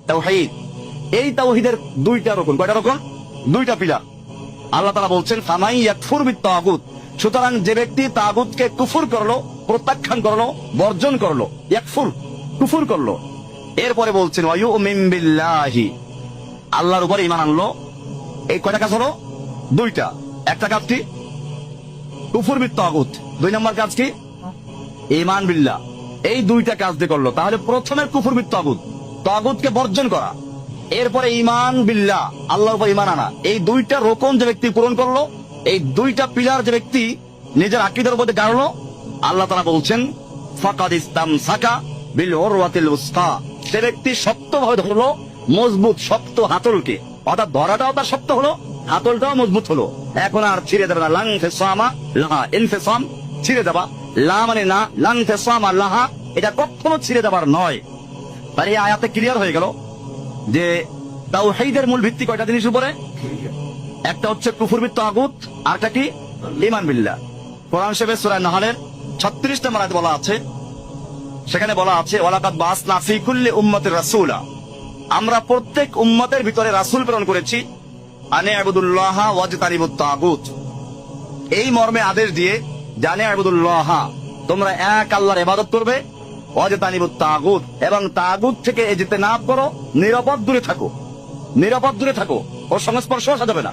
তাওহীদ। এই তাওহীদের দুইটা রকম, কয়টা রকম? দুইটা পিলার। আল্লাহ তাআলা বলছেন ফামাই ইয়াকফুর বিত্তাগুত, সুতরাং যে ব্যক্তি তাগুতকে কুফর করলো, প্রত্যাখ্যান করলো, বর্জন করলো, ইয়াকফুর কুফর করলো, এরপরে বলছেন ওয়া ইউমিন বিল্লাহি, আল্লাহর উপর ঈমান আনলো। এই কয়টা কাজ হলো? দুইটা। একটা কাজ কি? কুফর বিত্তাগুত। দুই নম্বর কাজ কি? ঈমান বিল্লাহ। এই দুইটা কাজ দিয়ে করলো। তাহলে প্রথমে কুফর বিত্তাগুত, তাগুতকে বর্জন করা, এরপরে ঈমান বিল্লাহ, আল্লাহর উপর ঈমান আনা। এই দুইটা রকম যে ব্যক্তি পূরণ করলো, এই দুইটা পিলার যে ব্যক্তি নিজের আকীদার উপর গাড়লো, আল্লাহ তাআলা বলছেন ফাকাদ ইসতামসাকা বিল উরওয়াতিল উসকা, সে ব্যক্তি শক্তভাবে ধরলো মজবুত শক্ত হাতলকে। অর্থাৎ ধরাটাও তার শক্ত হলো, হাতলটাও মজবুত হলো। এখন আর ছিঁড়ে দেবে না। লাং ফিসামা লাহা, ইনফিসাম ছিঁড়ে দেবা, লা মানে না, লাং ফিসামা লাহা এটা কখনো ছিঁড়ে দেবার নয়। তার এই আয়াতে ক্লিয়ার হয়ে গেল যে তাওহীদের মূল ভিত্তি কয়টা জিনিস উপরে? একটা হচ্ছে কুফর বিত্তাগুত, আরেকটা কি? ঈমান বিল্লাহ। কোরআন শরীফের সূরা নাহলের 36 নম্বর আয়াতে বলা আছে, সেখানে বলা আছে ওয়ালাকাদ বাসনা ফি কুল্লি উম্মাতির রাসূলা, আমরা প্রত্যেক উম্মতের ভিতরে রাসূল প্রেরণ করেছি আনে আবুদুল্লাহ ওয়াজতানিবুত তাগুত, এই মর্মে আদেশ দিয়ে জানে আবুদুল্লাহ, তোমরা এক আল্লাহর ইবাদত করবে, ওয়াজতানিবুত তাগুত, এবং তাগুত থেকে ইজতিনাব করো, নিরাপদ দূরে থাকো, নিরাপদ দূরে থাকো, ওর সংস্পর্শ আসা যাবে না।